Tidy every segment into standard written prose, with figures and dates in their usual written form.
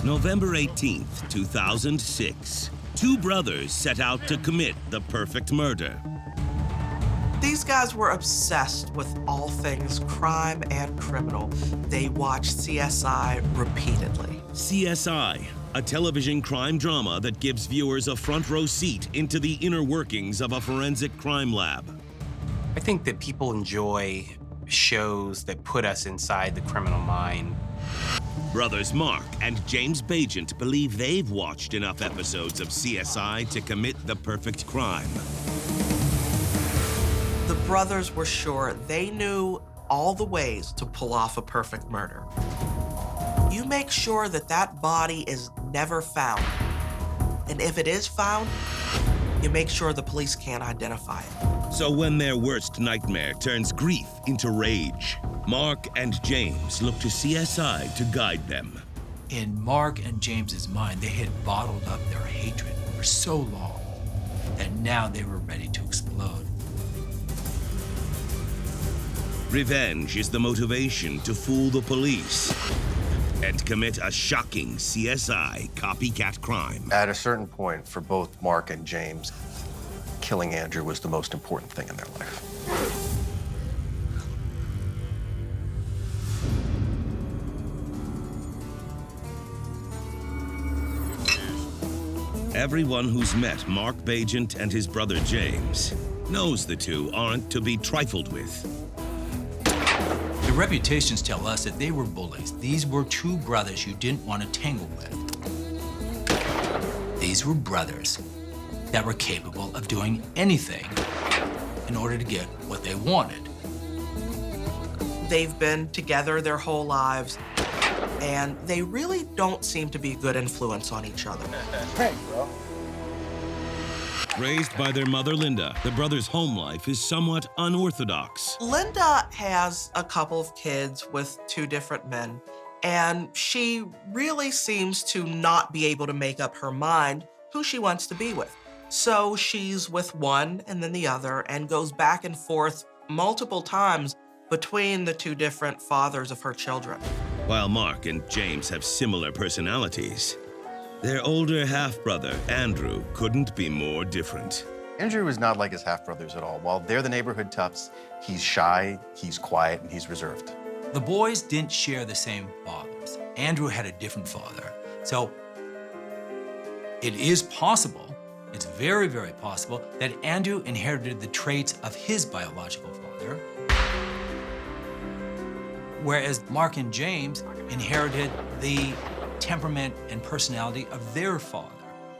November 18th, 2006. Two brothers set out to commit the perfect murder. These guys were obsessed with all things crime and criminal. They watched CSI repeatedly. CSI, a television crime drama that gives viewers a front row seat into the inner workings of a forensic crime lab. I think that people enjoy shows that put us inside the criminal mind. Brothers Mark and James Baigent believe they've watched enough episodes of CSI to commit the perfect crime. The brothers were sure they knew all the ways to pull off a perfect murder. You make sure that that body is never found. And if it is found, you make sure the police can't identify it. So when their worst nightmare turns grief into rage, Mark and James look to CSI to guide them. In Mark and James's mind, they had bottled up their hatred for so long that now they were ready to explode. Revenge is the motivation to fool the police and commit a shocking CSI copycat crime. At a certain point, for both Mark and James, killing Andrew was the most important thing in their life. Everyone who's met Mark Baigent and his brother James knows the two aren't to be trifled with. The reputations tell us that they were bullies. These were two brothers you didn't want to tangle with. These were brothers that were capable of doing anything in order to get what they wanted. They've been together their whole lives, and they really don't seem to be a good influence on each other. Hey, bro. Raised by their mother Linda, the brothers' home life is somewhat unorthodox. Linda has a couple of kids with two different men, and she really seems to not be able to make up her mind who she wants to be with. So she's with one and then the other and goes back and forth multiple times between the two different fathers of her children. While Mark and James have similar personalities, their older half-brother, Andrew, couldn't be more different. Andrew is not like his half-brothers at all. While they're the neighborhood toughs, he's shy, he's quiet, and he's reserved. The boys didn't share the same fathers. Andrew had a different father. So it is possible, it's very, very possible, that Andrew inherited the traits of his biological father, whereas Mark and James inherited the temperament and personality of their father.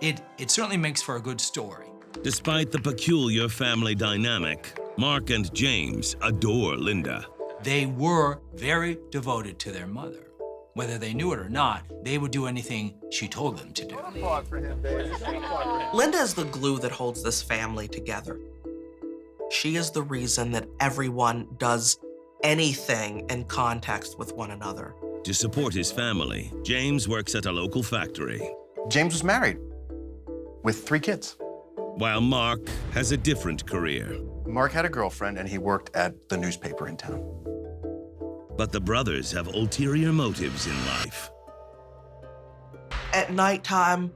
It certainly makes for a good story. Despite the peculiar family dynamic, Mark and James adore Linda. They were very devoted to their mother. Whether they knew it or not, they would do anything she told them to do. Linda is the glue that holds this family together. She is the reason that everyone does anything in context with one another. To support his family, James works at a local factory, James was married with 3 kids. while Mark has a different career. Mark had a girlfriend, and he worked at the newspaper in town. But the brothers have ulterior motives in life. At nighttime,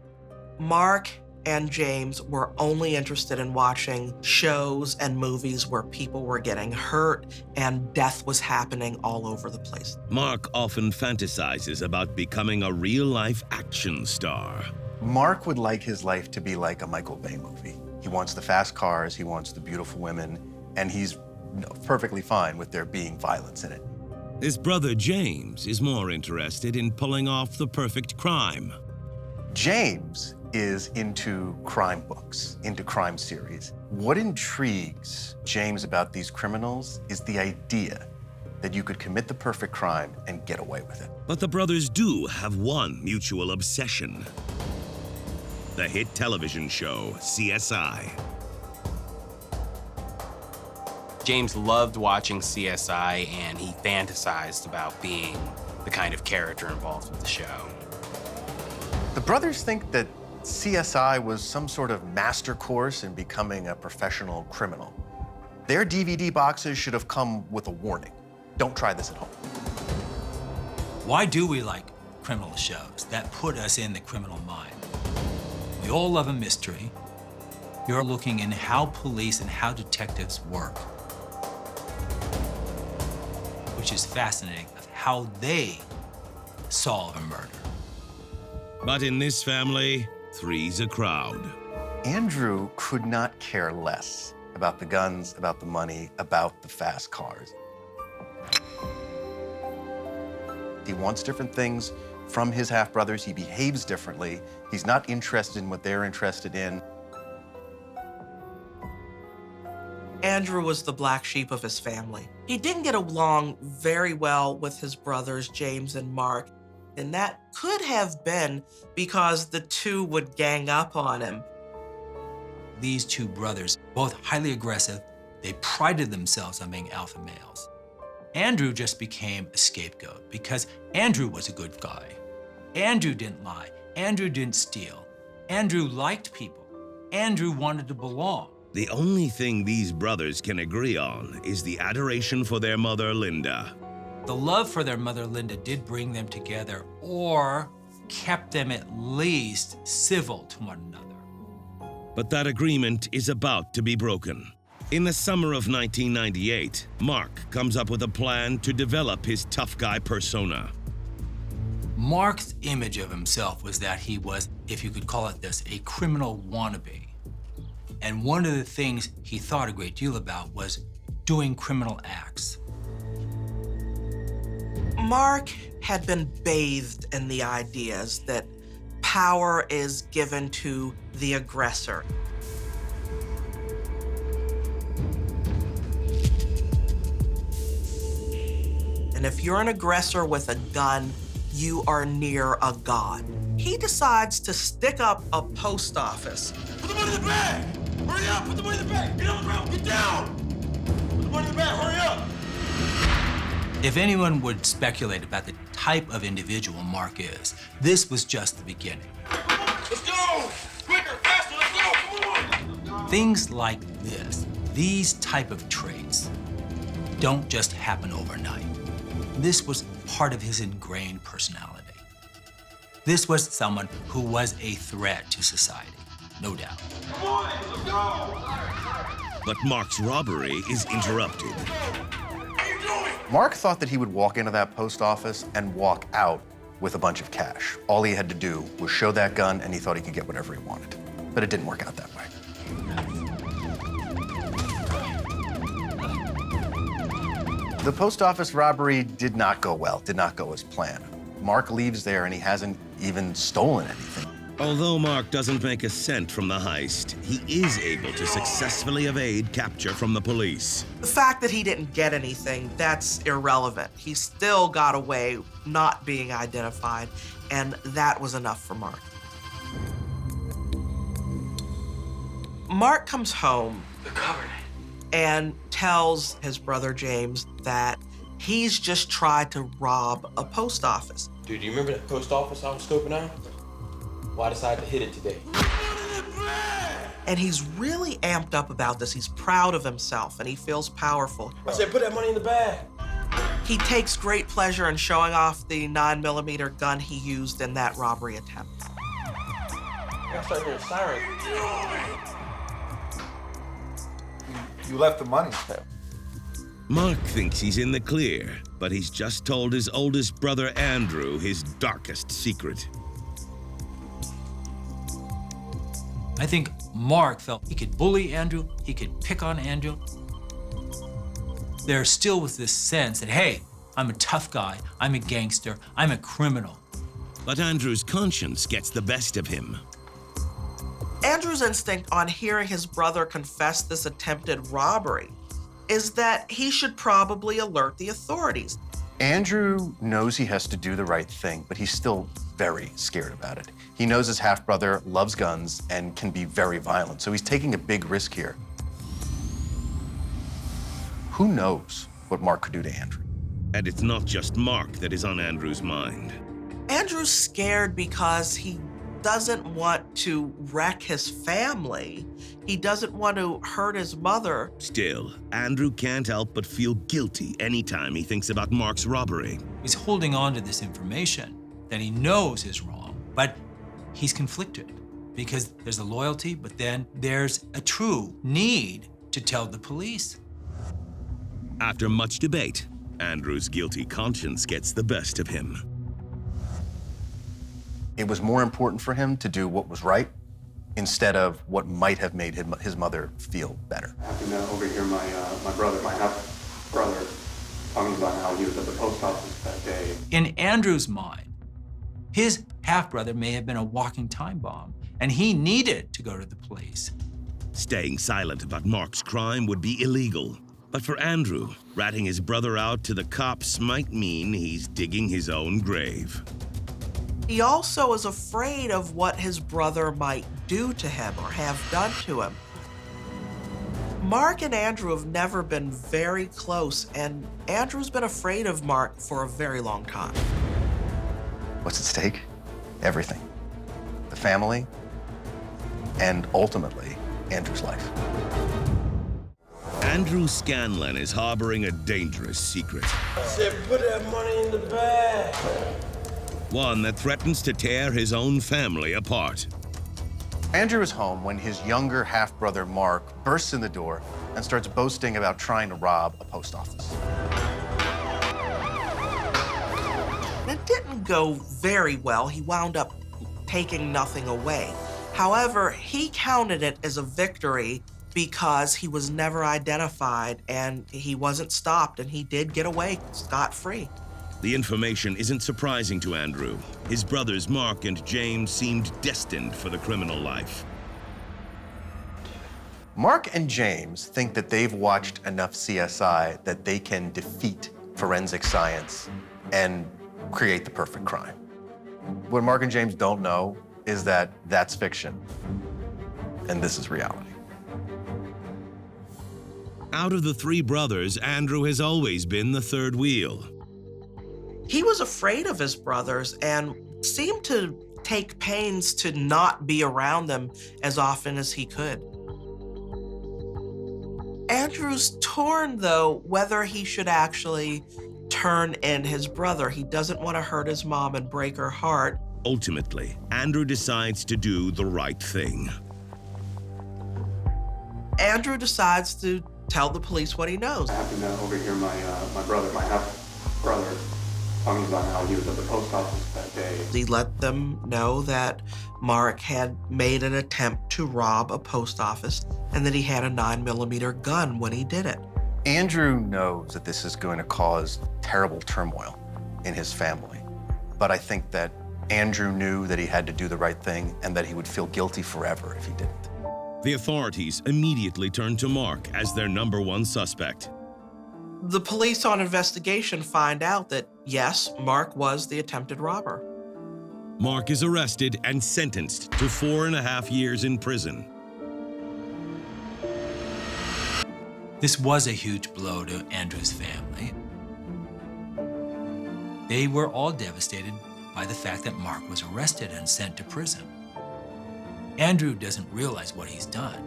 Mark and James were only interested in watching shows and movies where people were getting hurt and death was happening all over the place. Mark often fantasizes about becoming a real-life action star. Mark would like his life to be like a Michael Bay movie. He wants the fast cars, he wants the beautiful women, and he's perfectly fine with there being violence in it. His brother James is more interested in pulling off the perfect crime. James is into crime books, into crime series. What intrigues James about these criminals is the idea that you could commit the perfect crime and get away with it. But the brothers do have one mutual obsession: the hit television show CSI. James loved watching CSI, and he fantasized about being the kind of character involved with the show. The brothers think that CSI was some sort of master course in becoming a professional criminal. Their DVD boxes should have come with a warning. Don't try this at home. Why do we like criminal shows that put us in the criminal mind. We all love a mystery. You're looking in how police and how detectives work, which is fascinating, of how they solve a murder. But in this family, three's a crowd. Andrew could not care less about the guns, about the money, about the fast cars. He wants different things from his half-brothers. He behaves differently. He's not interested in what they're interested in. Andrew was the black sheep of his family. He didn't get along very well with his brothers, James and Mark, and that could have been because the two would gang up on him. These two brothers, both highly aggressive, they prided themselves on being alpha males. Andrew just became a scapegoat because Andrew was a good guy. Andrew didn't lie. Andrew didn't steal. Andrew liked people. Andrew wanted to belong. The only thing these brothers can agree on is the adoration for their mother, Linda. The love for their mother, Linda, did bring them together or kept them at least civil to one another. But that agreement is about to be broken. In the summer of 1998, Mark comes up with a plan to develop his tough guy persona. Mark's image of himself was that he was, if you could call it this, a criminal wannabe. And one of the things he thought a great deal about was doing criminal acts. Mark had been bathed in the ideas that power is given to the aggressor. And if you're an aggressor with a gun, you are near a god. He decides to stick up a post office. Put the money in the bag! Hurry up! Put the money in the bag! Get on the ground! Get down! Put the money in the bag! Hurry up! If anyone would speculate about the type of individual Mark is, this was just the beginning. Let's go! Quicker, faster, let's go! Come on! Things like this, these type of traits, don't just happen overnight. This was part of his ingrained personality. This was someone who was a threat to society, no doubt. Come on, let's go! But Mark's robbery is interrupted. What are you doing? Mark thought that he would walk into that post office and walk out with a bunch of cash. All he had to do was show that gun, and he thought he could get whatever he wanted. But it didn't work out that way. The post office robbery did not go well, did not go as planned. Mark leaves there, and he hasn't even stolen anything. Although Mark doesn't make a cent from the heist, he is able to successfully evade capture from the police. The fact that he didn't get anything, that's irrelevant. He still got away not being identified, and that was enough for Mark. Mark comes home and tells his brother James that he's just tried to rob a post office. Dude, do you remember that post office I was scoping out? Well, I decided to hit it today. And he's really amped up about this. He's proud of himself and he feels powerful. I said, put that money in the bag. He takes great pleasure in showing off the 9mm gun he used in that robbery attempt. I gotta start hearing sirens. You left the money. Mark thinks he's in the clear, but he's just told his oldest brother Andrew his darkest secret. I think Mark felt he could bully Andrew, he could pick on Andrew. There still was this sense that, hey, I'm a tough guy, I'm a gangster, I'm a criminal. But Andrew's conscience gets the best of him. Andrew's instinct on hearing his brother confess this attempted robbery is that he should probably alert the authorities. Andrew knows he has to do the right thing, but he's still very scared about it. He knows his half-brother loves guns and can be very violent, so he's taking a big risk here. Who knows what Mark could do to Andrew? And it's not just Mark that is on Andrew's mind. Andrew's scared because he doesn't want to wreck his family. He doesn't want to hurt his mother. Still, Andrew can't help but feel guilty anytime he thinks about Mark's robbery. He's holding on to this information. that he knows is wrong, but he's conflicted because there's a loyalty, but then there's a true need to tell the police. After much debate, Andrew's guilty conscience gets the best of him. It was more important for him to do what was right instead of what might have made his mother feel better. Happy to overhear my brother, my half-brother, talking about how he was at the post office that day. In Andrew's mind, his half-brother may have been a walking time bomb, and he needed to go to the police. Staying silent about Mark's crime would be illegal. But for Andrew, ratting his brother out to the cops might mean he's digging his own grave. He also is afraid of what his brother might do to him or have done to him. Mark and Andrew have never been very close, and Andrew's been afraid of Mark for a very long time. What's at stake? Everything. The family, and ultimately, Andrew's life. Andrew Scanlon is harboring a dangerous secret. I said, put that money in the bag. One that threatens to tear his own family apart. Andrew is home when his younger half-brother, Mark, bursts in the door and starts boasting about trying to rob a post office. It didn't go very well. He wound up taking nothing away. However, he counted it as a victory because he was never identified and he wasn't stopped, and he did get away scot-free. The information isn't surprising to Andrew. His brothers Mark and James seemed destined for the criminal life. Mark and James think that they've watched enough CSI that they can defeat forensic science and create the perfect crime. What Mark and James don't know is that that's fiction, and this is reality. Out of the three brothers, Andrew has always been the third wheel. He was afraid of his brothers and seemed to take pains to not be around them as often as he could. Andrew's torn, though, whether he should actually turn in his brother. He doesn't want to hurt his mom and break her heart. Ultimately, Andrew decides to do the right thing. Andrew decides to tell the police what he knows. I happened to overhear my brother, my half-brother, talking about how he was at the post office that day. He let them know that Mark had made an attempt to rob a post office and that he had a 9mm gun when he did it. Andrew knows that this is going to cause terrible turmoil in his family, but I think that Andrew knew that he had to do the right thing and that he would feel guilty forever if he didn't. The authorities immediately turn to Mark as their #1 suspect. The police on investigation find out that, yes, Mark was the attempted robber. Mark is arrested and sentenced to 4.5 years in prison. This was a huge blow to Andrew's family. They were all devastated by the fact that Mark was arrested and sent to prison. Andrew doesn't realize what he's done,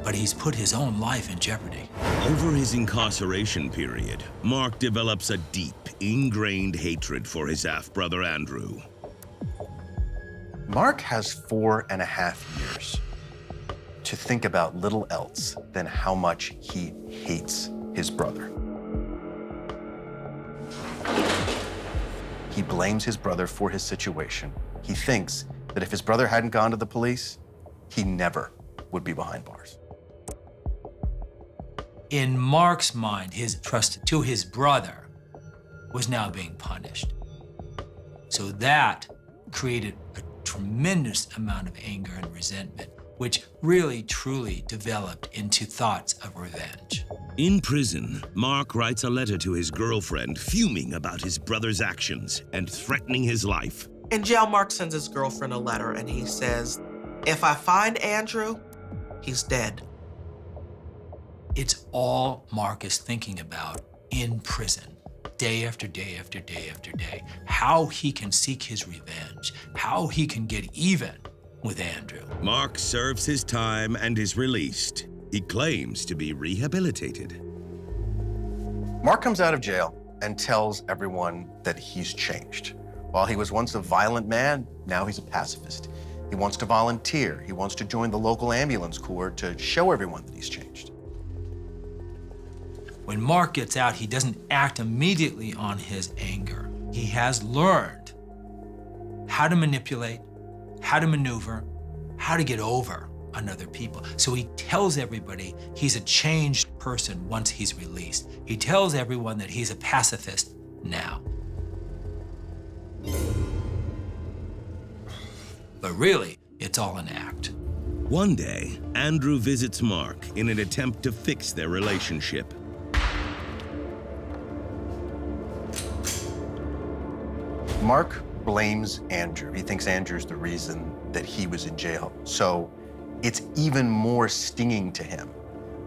but he's put his own life in jeopardy. Over his incarceration period, Mark develops a deep, ingrained hatred for his half-brother Andrew. Mark has 4.5 years to think about little else than how much he hates his brother. He blames his brother for his situation. He thinks that if his brother hadn't gone to the police, he never would be behind bars. In Mark's mind, his trust to his brother was now being punished. So that created a tremendous amount of anger and resentment, which really, truly developed into thoughts of revenge. In prison, Mark writes a letter to his girlfriend, fuming about his brother's actions and threatening his life. In jail, Mark sends his girlfriend a letter and he says, "If I find Andrew, he's dead." It's all Mark is thinking about in prison, day after day after day after day. How he can seek his revenge, how he can get even with Andrew. Mark serves his time and is released. He claims to be rehabilitated. Mark comes out of jail and tells everyone that he's changed. While he was once a violent man, now he's a pacifist. He wants to volunteer. He wants to join the local ambulance corps to show everyone that he's changed. When Mark gets out, he doesn't act immediately on his anger. He has learned how to manipulate, how to maneuver, how to get over on other people. So he tells everybody he's a changed person once he's released. He tells everyone that he's a pacifist now. But really, it's all an act. One day, Andrew visits Mark in an attempt to fix their relationship. Mark blames Andrew. He thinks Andrew's the reason that he was in jail. So it's even more stinging to him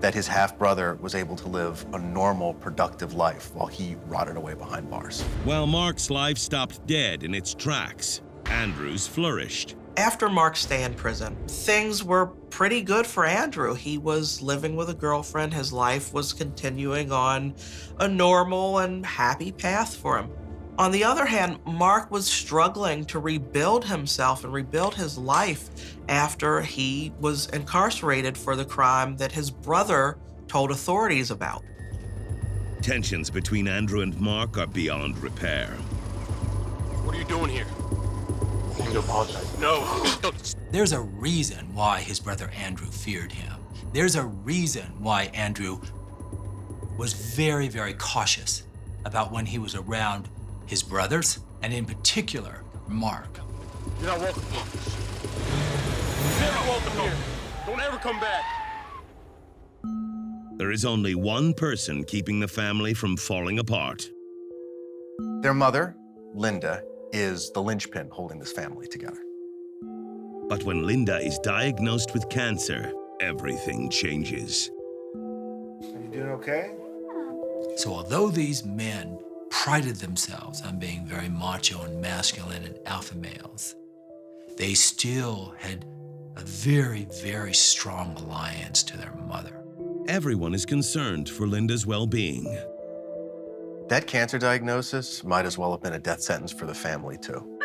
that his half-brother was able to live a normal, productive life while he rotted away behind bars. While Mark's life stopped dead in its tracks, Andrew's flourished. After Mark's stay in prison, things were pretty good for Andrew. He was living with a girlfriend. His life was continuing on a normal and happy path for him. On the other hand, Mark was struggling to rebuild himself and rebuild his life after he was incarcerated for the crime that his brother told authorities about. Tensions between Andrew and Mark are beyond repair. What are you doing here? I need to apologize. No. There's a reason why his brother Andrew feared him. There's a reason why Andrew was very, very cautious about when he was around his brothers, and in particular, Mark. You're not welcome here. You're never welcome here. Don't ever come back. There is only one person keeping the family from falling apart. Their mother, Linda, is the linchpin holding this family together. But when Linda is diagnosed with cancer, everything changes. Are you doing okay? So although these men prided themselves on being very macho and masculine and alpha males, they still had a very, very strong alliance to their mother. Everyone is concerned for Linda's well-being. That cancer diagnosis might as well have been a death sentence for the family, too.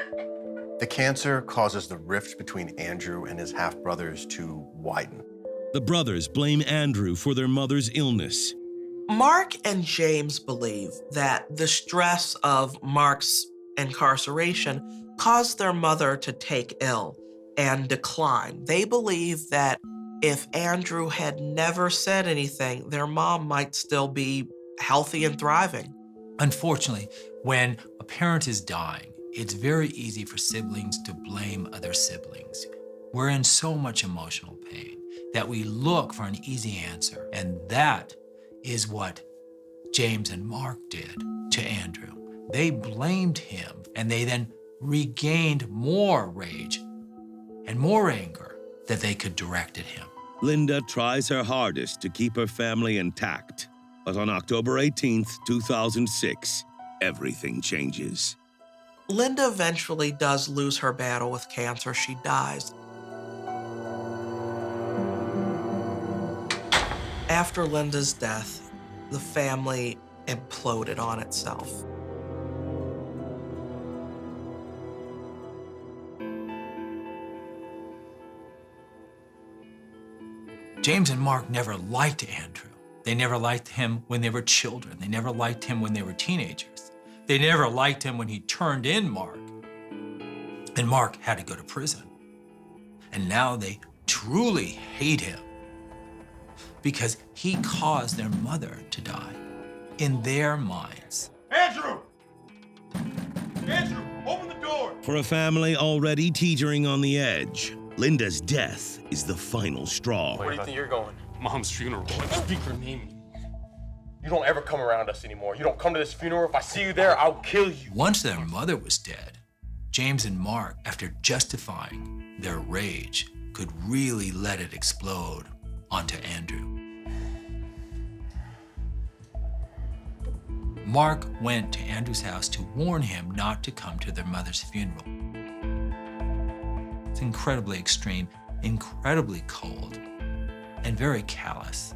The cancer causes the rift between Andrew and his half-brothers to widen. The brothers blame Andrew for their mother's illness. Mark and James believe that the stress of Mark's incarceration caused their mother to take ill and decline. They believe that if Andrew had never said anything, their mom might still be healthy and thriving. Unfortunately, when a parent is dying, it's very easy for siblings to blame other siblings. We're in so much emotional pain that we look for an easy answer, and that is what James and Mark did to Andrew. They blamed him, and they then regained more rage and more anger that they could direct at him. Linda tries her hardest to keep her family intact, but on October 18th, 2006, everything changes. Linda eventually does lose her battle with cancer. She dies. After Linda's death, the family imploded on itself. James and Mark never liked Andrew. They never liked him when they were children. They never liked him when they were teenagers. They never liked him when he turned in Mark, and Mark had to go to prison. And now they truly hate him because he caused their mother to die in their minds. Andrew! Andrew, open the door! For a family already teetering on the edge, Linda's death is the final straw. Where do you think you're going? Mom's funeral. Speak her name. You don't ever come around us anymore. You don't come to this funeral. If I see you there, I'll kill you. Once their mother was dead, James and Mark, after justifying their rage, could really let it explode onto Andrew. Mark went to Andrew's house to warn him not to come to their mother's funeral. It's incredibly extreme, incredibly cold, and very callous.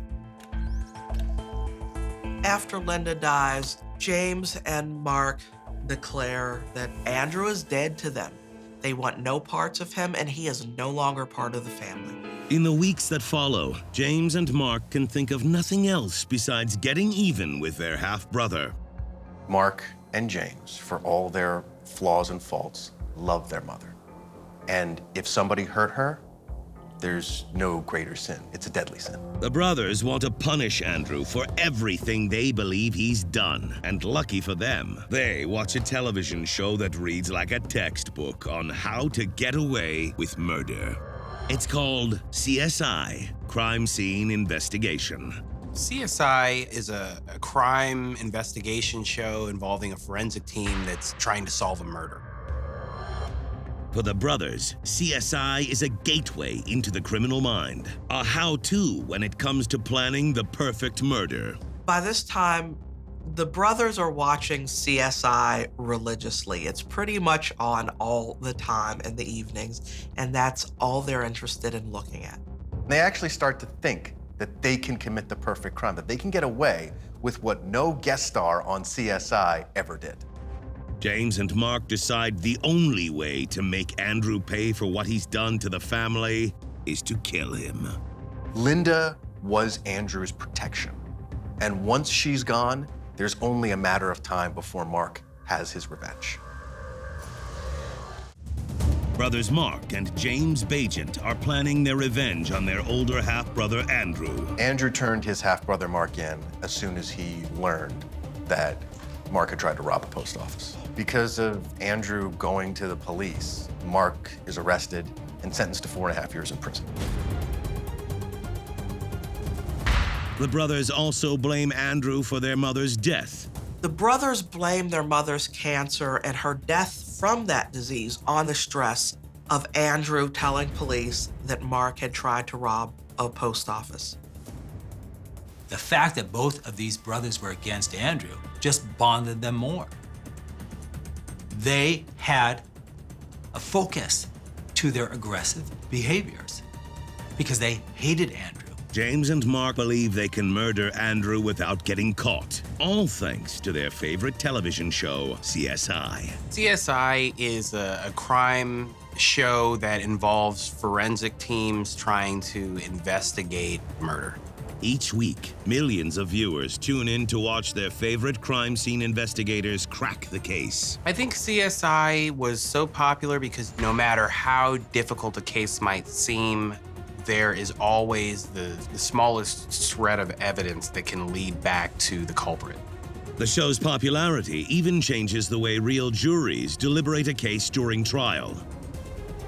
After Linda dies, James and Mark declare that Andrew is dead to them. They want no parts of him, and he is no longer part of the family. In the weeks that follow, James and Mark can think of nothing else besides getting even with their half-brother. Mark and James, for all their flaws and faults, love their mother. And if somebody hurt her, there's no greater sin. It's a deadly sin. The brothers want to punish Andrew for everything they believe he's done. And lucky for them, they watch a television show that reads like a textbook on how to get away with murder. It's called CSI, Crime Scene Investigation. CSI is a crime investigation show involving a forensic team that's trying to solve a murder. For the brothers, CSI is a gateway into the criminal mind, a how-to when it comes to planning the perfect murder. By this time, the brothers are watching CSI religiously. It's pretty much on all the time in the evenings, and that's all they're interested in looking at. They actually start to think that they can commit the perfect crime, that they can get away with what no guest star on CSI ever did. James and Mark decide the only way to make Andrew pay for what he's done to the family is to kill him. Linda was Andrew's protection. And once she's gone, there's only a matter of time before Mark has his revenge. Brothers Mark and James Baigent are planning their revenge on their older half-brother Andrew. Andrew turned his half-brother Mark in as soon as he learned that Mark had tried to rob a post office. Because of Andrew going to the police, Mark is arrested and sentenced to 4.5 years in prison. The brothers also blame Andrew for their mother's death. The brothers blame their mother's cancer and her death from that disease on the stress of Andrew telling police that Mark had tried to rob a post office. The fact that both of these brothers were against Andrew just bonded them more. They had a focus to their aggressive behaviors because they hated Andrew. James and Mark believe they can murder Andrew without getting caught, all thanks to their favorite television show, CSI. CSI is a crime show that involves forensic teams trying to investigate murder. Each week, millions of viewers tune in to watch their favorite crime scene investigators crack the case. I think CSI was so popular because no matter how difficult a case might seem, there is always the smallest shred of evidence that can lead back to the culprit. The show's popularity even changes the way real juries deliberate a case during trial.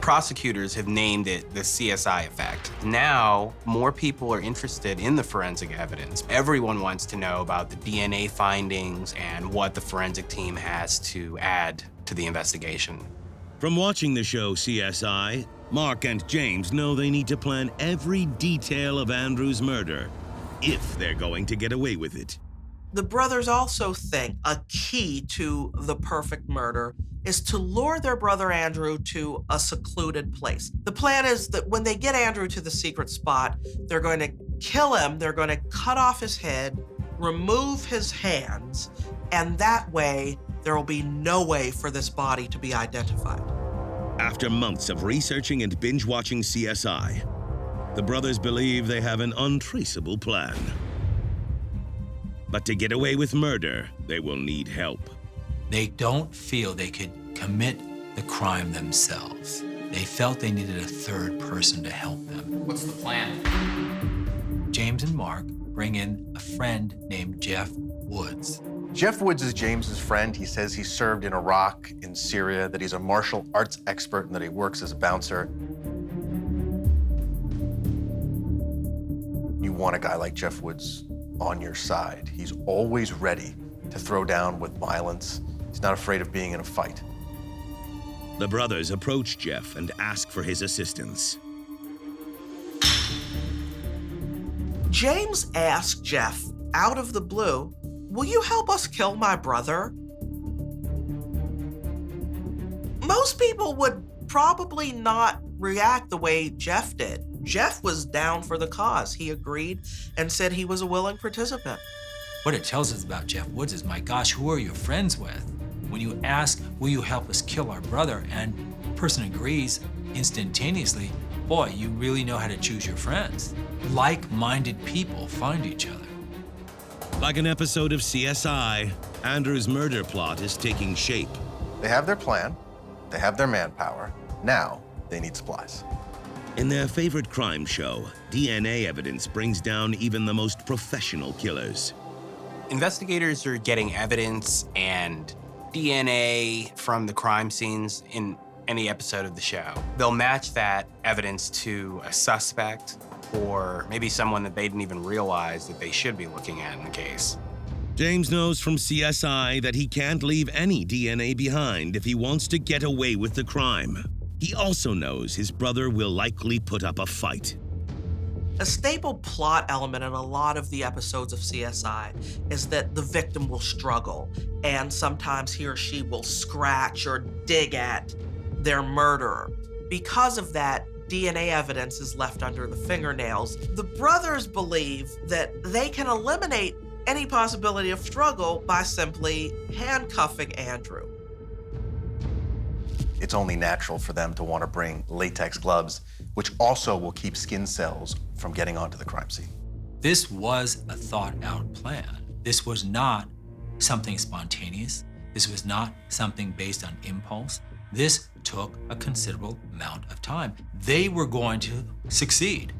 Prosecutors have named it the CSI effect. Now, more people are interested in the forensic evidence. Everyone wants to know about the DNA findings and what the forensic team has to add to the investigation. From watching the show CSI, Mark and James know they need to plan every detail of Andrew's murder if they're going to get away with it. The brothers also think a key to the perfect murder is to lure their brother Andrew to a secluded place. The plan is that when they get Andrew to the secret spot, they're going to kill him, they're going to cut off his head, remove his hands, and that way there will be no way for this body to be identified. After months of researching and binge-watching CSI, the brothers believe they have an untraceable plan. But to get away with murder, they will need help. They don't feel they could commit the crime themselves. They felt they needed a third person to help them. What's the plan? James and Mark bring in a friend named Jeff Woods. Jeff Woods is James's friend. He says he served in Iraq, in Syria, that he's a martial arts expert, and that he works as a bouncer. You want a guy like Jeff Woods on your side. He's always ready to throw down with violence. He's not afraid of being in a fight. The brothers approach Jeff and ask for his assistance. James asks Jeff, out of the blue, "Will you help us kill my brother?" Most people would probably not react the way Jeff did. Jeff was down for the cause. He agreed and said he was a willing participant. What it tells us about Jeff Woods is, my gosh, who are you friends with? When you ask, will you help us kill our brother? And the person agrees instantaneously, boy, you really know how to choose your friends. Like-minded people find each other. Like an episode of CSI, Andrew's murder plot is taking shape. They have their plan, they have their manpower. Now they need supplies. In their favorite crime show, DNA evidence brings down even the most professional killers. Investigators are getting evidence and DNA from the crime scenes in any episode of the show. They'll match that evidence to a suspect or maybe someone that they didn't even realize that they should be looking at in the case. James knows from CSI that he can't leave any DNA behind if he wants to get away with the crime. He also knows his brother will likely put up a fight. A staple plot element in a lot of the episodes of CSI is that the victim will struggle, and sometimes he or she will scratch or dig at their murderer. Because of that, DNA evidence is left under the fingernails. The brothers believe that they can eliminate any possibility of struggle by simply handcuffing Andrew. It's only natural for them to want to bring latex gloves, which also will keep skin cells from getting onto the crime scene. This was a thought-out plan. This was not something spontaneous. This was not something based on impulse. This took a considerable amount of time. They were going to succeed.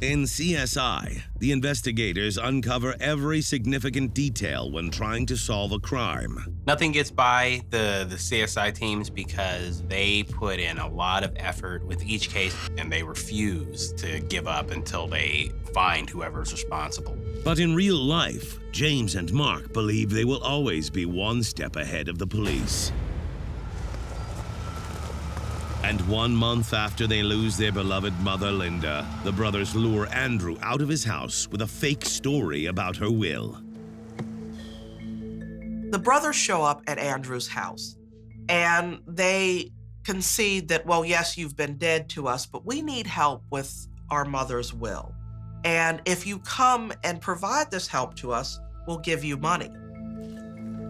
In CSI, the investigators uncover every significant detail when trying to solve a crime. Nothing gets by the CSI teams because they put in a lot of effort with each case and they refuse to give up until they find whoever's responsible. But in real life, James and Mark believe they will always be one step ahead of the police. And 1 month after they lose their beloved mother, Linda, the brothers lure Andrew out of his house with a fake story about her will. The brothers show up at Andrew's house, and they concede that, well, yes, you've been dead to us, but we need help with our mother's will. And if you come and provide this help to us, we'll give you money.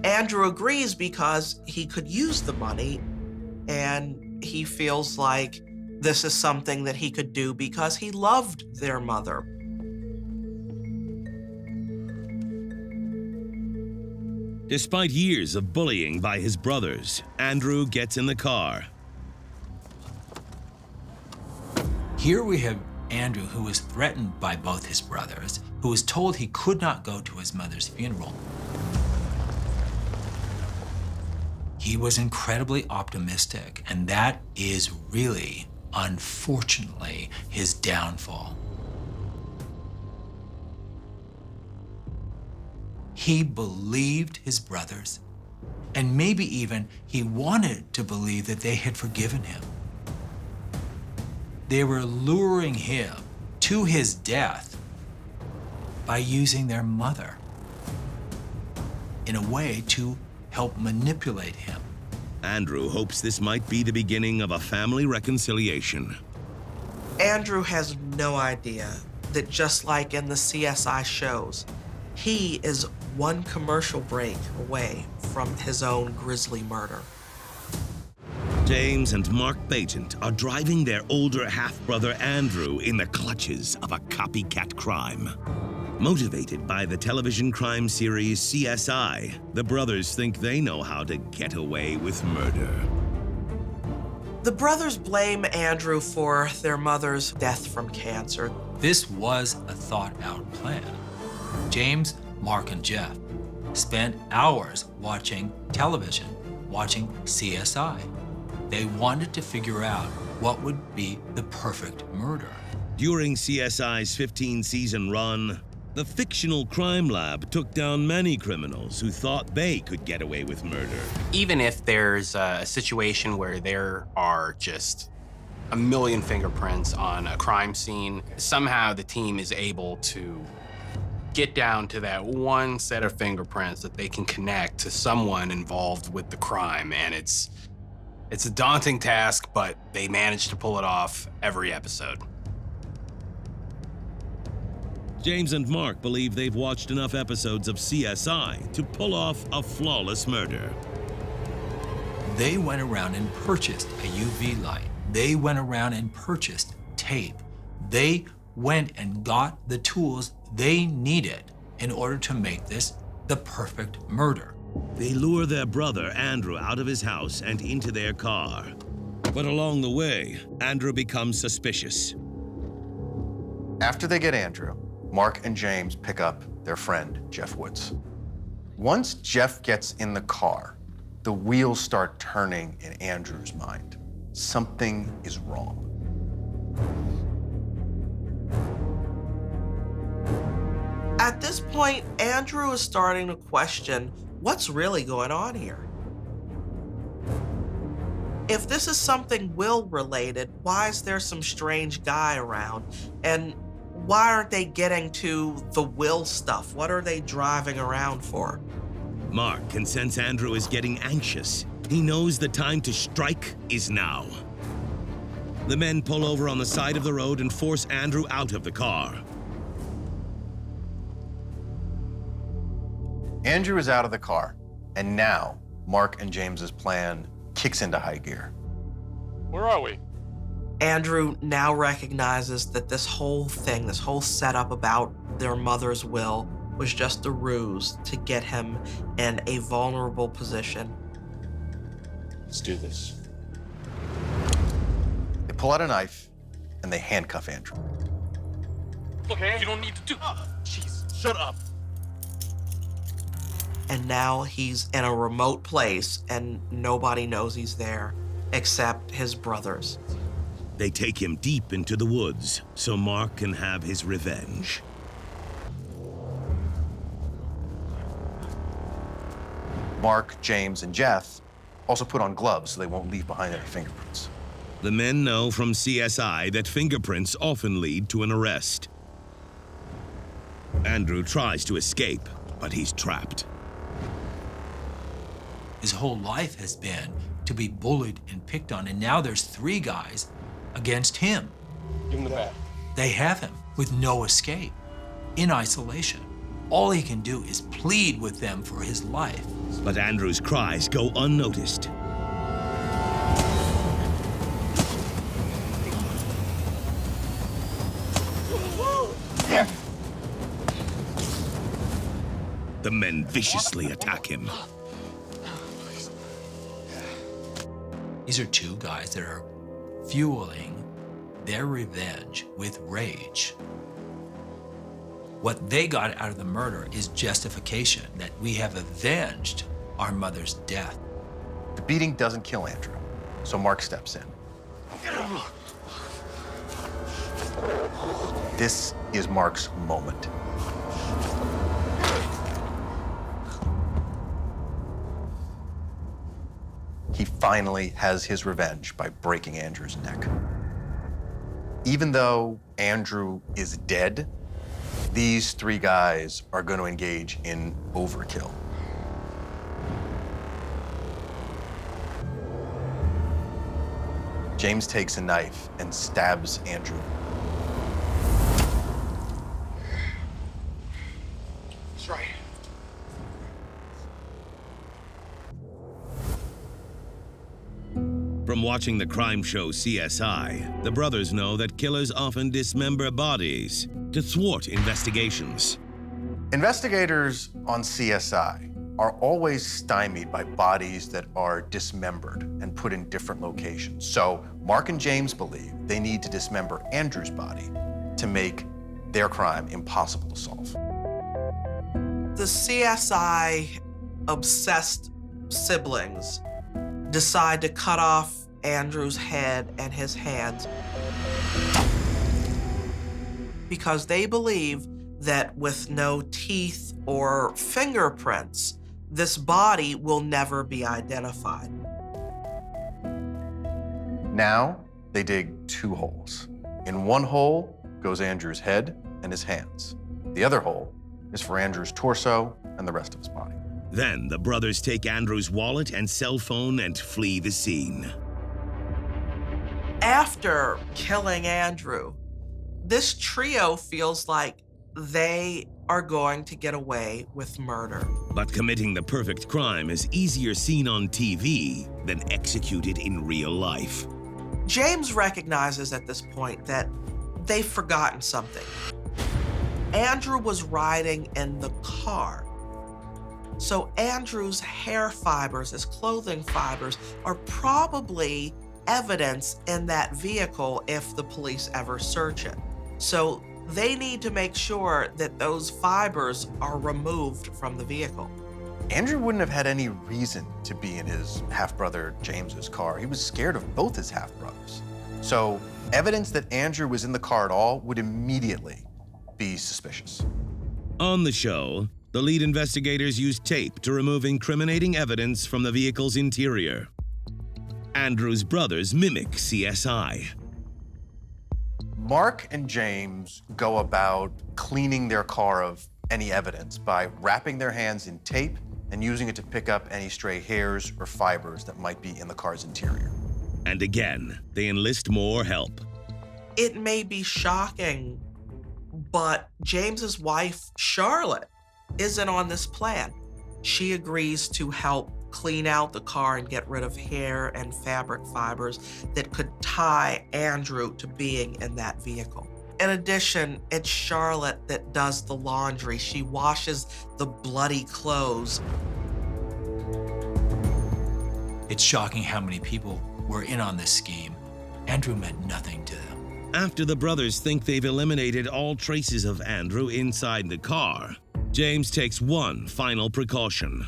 Andrew agrees because he could use the money, and he feels like this is something that he could do because he loved their mother. Despite years of bullying by his brothers, Andrew gets in the car. Here we have Andrew, who was threatened by both his brothers, who was told he could not go to his mother's funeral. He was incredibly optimistic, and that is really, unfortunately, his downfall. He believed his brothers, and maybe even he wanted to believe that they had forgiven him. They were luring him to his death by using their mother in a way to help manipulate him. Andrew hopes this might be the beginning of a family reconciliation. Andrew has no idea that just like in the CSI shows, he is one commercial break away from his own grisly murder. James and Mark Baigent are driving their older half-brother Andrew in the clutches of a copycat crime. Motivated by the television crime series CSI, the brothers think they know how to get away with murder. The brothers blame Andrew for their mother's death from cancer. This was a thought-out plan. James, Mark, and Jeff spent hours watching television, watching CSI. They wanted to figure out what would be the perfect murder. During CSI's 15-season run, the fictional crime lab took down many criminals who thought they could get away with murder. Even if there's a situation where there are just a million fingerprints on a crime scene, somehow the team is able to get down to that one set of fingerprints that they can connect to someone involved with the crime. And it's a daunting task, but they manage to pull it off every episode. James and Mark believe they've watched enough episodes of CSI to pull off a flawless murder. They went around and purchased a UV light. They went around and purchased tape. They went and got the tools they needed in order to make this the perfect murder. They lure their brother, Andrew, out of his house and into their car. But along the way, Andrew becomes suspicious. After they get Andrew, Mark and James pick up their friend, Jeff Woods. Once Jeff gets in the car, the wheels start turning in Andrew's mind. Something is wrong. At this point, Andrew is starting to question what's really going on here. If this is something Will-related, why is there some strange guy around? And why aren't they getting to the Will stuff? What are they driving around for? Mark can sense Andrew is getting anxious. He knows the time to strike is now. The men pull over on the side of the road and force Andrew out of the car. Andrew is out of the car, and now Mark and James's plan kicks into high gear. Where are we? Andrew now recognizes that this whole thing, this whole setup about their mother's will, was just a ruse to get him in a vulnerable position. Let's do this. They pull out a knife, and they handcuff Andrew. Okay. You don't need to do. Jeez, shut up. And now he's in a remote place and nobody knows he's there except his brothers. They take him deep into the woods so Mark can have his revenge. Mark, James, and Jeff also put on gloves so they won't leave behind any fingerprints. The men know from CSI that fingerprints often lead to an arrest. Andrew tries to escape, but he's trapped. His whole life has been to be bullied and picked on, and now there's 3 guys against him. Give him the bat. They have him with no escape, in isolation. All he can do is plead with them for his life. But Andrew's cries go unnoticed. The men viciously attack him. These are 2 guys that are fueling their revenge with rage. What they got out of the murder is justification that we have avenged our mother's death. The beating doesn't kill Andrew, so Mark steps in. This is Mark's moment. He finally has his revenge by breaking Andrew's neck. Even though Andrew is dead, these 3 guys are going to engage in overkill. James takes a knife and stabs Andrew. That's right. From watching the crime show CSI, the brothers know that killers often dismember bodies to thwart investigations. Investigators on CSI are always stymied by bodies that are dismembered and put in different locations. So Mark and James believe they need to dismember Andrew's body to make their crime impossible to solve. The CSI-obsessed siblings decide to cut off Andrew's head and his hands because they believe that with no teeth or fingerprints, this body will never be identified. Now they dig 2 holes. In one hole goes Andrew's head and his hands. The other hole is for Andrew's torso and the rest of his body. Then the brothers take Andrew's wallet and cell phone and flee the scene. After killing Andrew, this trio feels like they are going to get away with murder. But committing the perfect crime is easier seen on TV than executed in real life. James recognizes at this point that they've forgotten something. Andrew was riding in the car. So Andrew's hair fibers, his clothing fibers, are probably evidence in that vehicle if the police ever search it. So they need to make sure that those fibers are removed from the vehicle. Andrew wouldn't have had any reason to be in his half-brother James's car. He was scared of both his half-brothers. So evidence that Andrew was in the car at all would immediately be suspicious. On the show, the lead investigators used tape to remove incriminating evidence from the vehicle's interior. Andrew's brothers mimic CSI. Mark and James go about cleaning their car of any evidence by wrapping their hands in tape and using it to pick up any stray hairs or fibers that might be in the car's interior. And again, they enlist more help. It may be shocking, but James's wife, Charlotte, isn't on this plan. She agrees to help clean out the car and get rid of hair and fabric fibers that could tie Andrew to being in that vehicle. In addition, it's Charlotte that does the laundry. She washes the bloody clothes. It's shocking how many people were in on this scheme. Andrew meant nothing to them. After the brothers think they've eliminated all traces of Andrew inside the car, James takes one final precaution.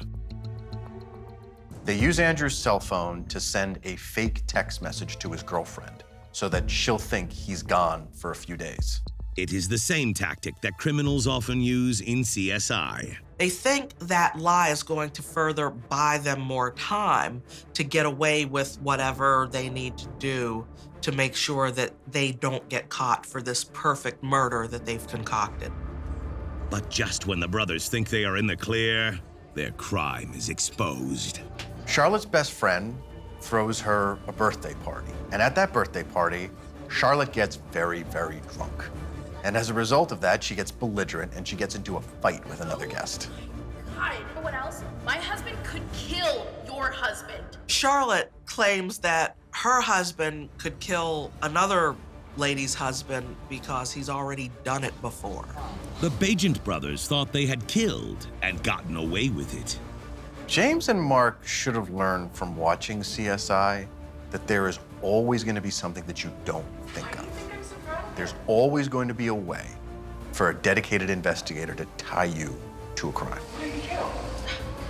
They use Andrew's cell phone to send a fake text message to his girlfriend so that she'll think he's gone for a few days. It is the same tactic that criminals often use in CSI. They think that lie is going to further buy them more time to get away with whatever they need to do to make sure that they don't get caught for this perfect murder that they've concocted. But just when the brothers think they are in the clear, their crime is exposed. Charlotte's best friend throws her a birthday party. And at that birthday party, Charlotte gets very, very drunk. And as a result of that, she gets belligerent and she gets into a fight with another guest. God, you know what else? My husband could kill your husband. Charlotte claims that her husband could kill another lady's husband because he's already done it before. The Baigent brothers thought they had killed and gotten away with it. James and Mark should have learned from watching CSI that there is always going to be something that you don't think of. There's always going to be a way for a dedicated investigator to tie you to a crime.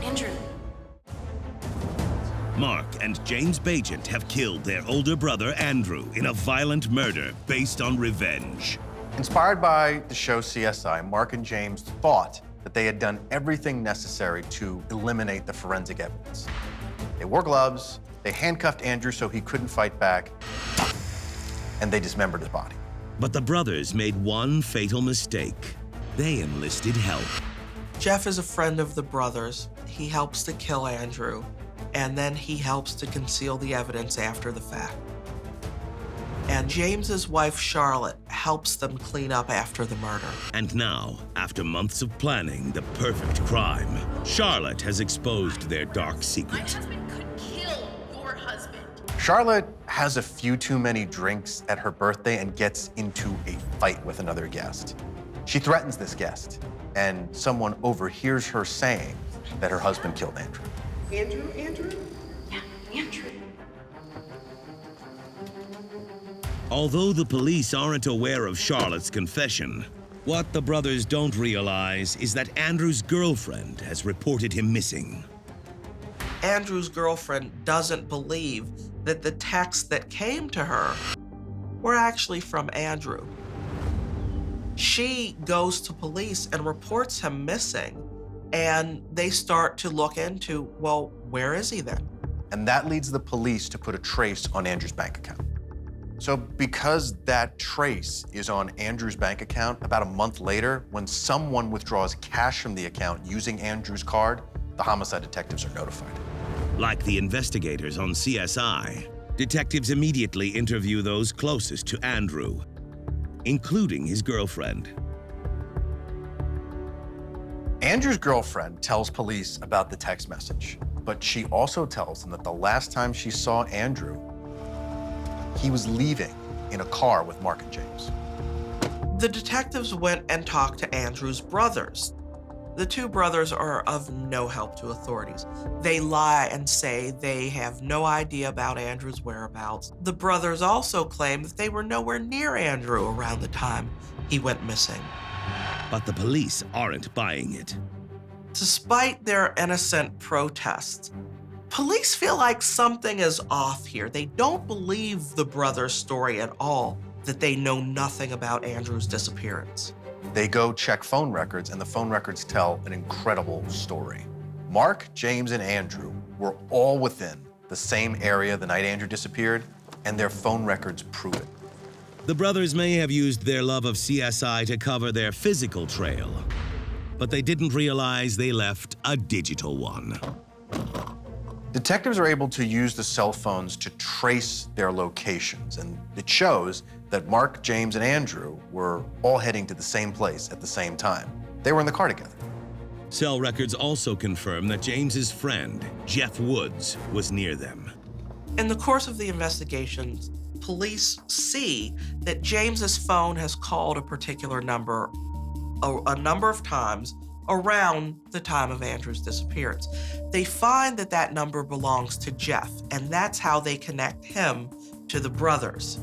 Andrew. Mark and James Baigent have killed their older brother Andrew in a violent murder based on revenge. Inspired by the show CSI, Mark and James thought that they had done everything necessary to eliminate the forensic evidence. They wore gloves, they handcuffed Andrew so he couldn't fight back, and they dismembered his body. But the brothers made one fatal mistake. They enlisted help. Jeff is a friend of the brothers. He helps to kill Andrew, and then he helps to conceal the evidence after the fact. And James's wife, Charlotte, helps them clean up after the murder. And now, after months of planning the perfect crime, Charlotte has exposed their dark My secret. husband could kill your husband. Charlotte has a few too many drinks at her birthday and gets into a fight with another guest. She threatens this guest, and someone overhears her saying that her husband killed Andrew. Andrew? Yeah, Andrew. Although the police aren't aware of Charlotte's confession, what the brothers don't realize is that Andrew's girlfriend has reported him missing. Andrew's girlfriend doesn't believe that the texts that came to her were actually from Andrew. She goes to police and reports him missing, and they start to look into, well, where is he then? And that leads the police to put a trace on Andrew's bank account. So because that trace is on Andrew's bank account, about a month later, when someone withdraws cash from the account using Andrew's card, the homicide detectives are notified. Like the investigators on CSI, detectives immediately interview those closest to Andrew, including his girlfriend. Andrew's girlfriend tells police about the text message, but she also tells them that the last time she saw Andrew, he was leaving in a car with Mark and James. The detectives went and talked to Andrew's brothers. The two brothers are of no help to authorities. They lie and say they have no idea about Andrew's whereabouts. The brothers also claim that they were nowhere near Andrew around the time he went missing. But the police aren't buying it. Despite their innocent protests, police feel like something is off here. They don't believe the brothers' story at all, that they know nothing about Andrew's disappearance. They go check phone records, and the phone records tell an incredible story. Mark, James, and Andrew were all within the same area the night Andrew disappeared, and their phone records prove it. The brothers may have used their love of CSI to cover their physical trail, but they didn't realize they left a digital one. Detectives are able to use the cell phones to trace their locations, and it shows that Mark, James, and Andrew were all heading to the same place at the same time. They were in the car together. Cell records also confirm that James's friend, Jeff Woods, was near them. In the course of the investigations, police see that James's phone has called a particular number a number of times around the time of Andrew's disappearance. They find that that number belongs to Jeff, and that's how they connect him to the brothers.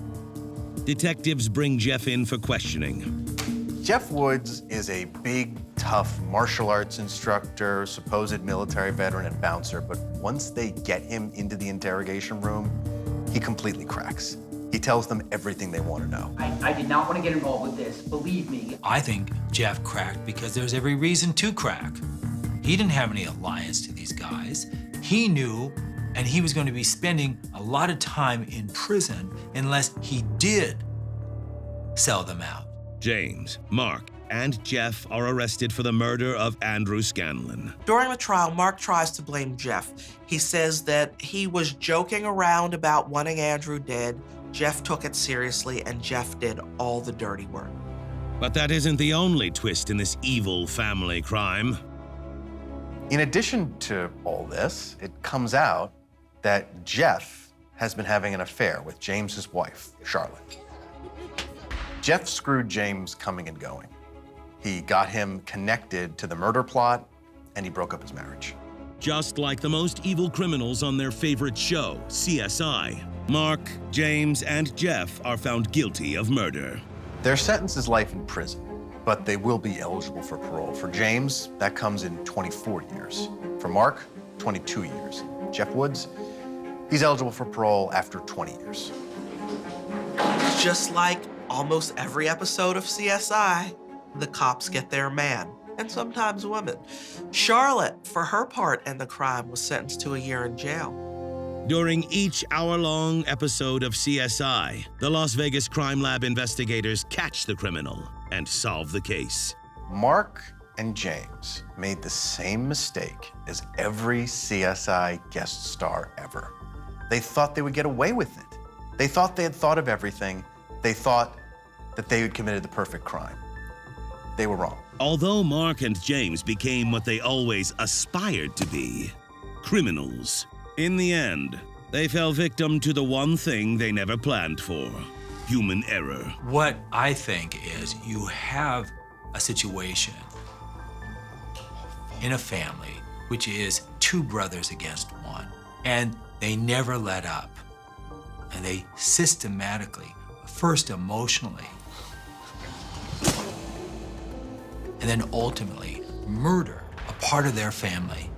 Detectives bring Jeff in for questioning. Jeff Woods is a big, tough martial arts instructor, supposed military veteran and bouncer, but once they get him into the interrogation room, he completely cracks. He tells them everything they want to know. I did not want to get involved with this, believe me. I think Jeff cracked because there's every reason to crack. He didn't have any alliance to these guys. He knew, and he was going to be spending a lot of time in prison unless he did sell them out. James, Mark, and Jeff are arrested for the murder of Andrew Scanlon. During the trial, Mark tries to blame Jeff. He says that he was joking around about wanting Andrew dead. Jeff took it seriously, and Jeff did all the dirty work. But that isn't the only twist in this evil family crime. In addition to all this, it comes out that Jeff has been having an affair with James's wife, Charlotte. Jeff screwed James coming and going. He got him connected to the murder plot, and he broke up his marriage. Just like the most evil criminals on their favorite show, CSI, Mark, James, and Jeff are found guilty of murder. Their sentence is life in prison, but they will be eligible for parole. For James, that comes in 24 years. For Mark, 22 years. Jeff Woods, he's eligible for parole after 20 years. Just like almost every episode of CSI, the cops get their man, and sometimes women. Charlotte, for her part in the crime, was sentenced to a year in jail. During each hour-long episode of CSI, the Las Vegas Crime Lab investigators catch the criminal and solve the case. Mark and James made the same mistake as every CSI guest star ever. They thought they would get away with it. They thought they had thought of everything. They thought that they had committed the perfect crime. They were wrong. Although Mark and James became what they always aspired to be, criminals, in the end, they fell victim to the one thing they never planned for: human error. What I think is you have a situation in a family which is two brothers against one, and they never let up. And they systematically, first emotionally, and then ultimately murder a part of their family.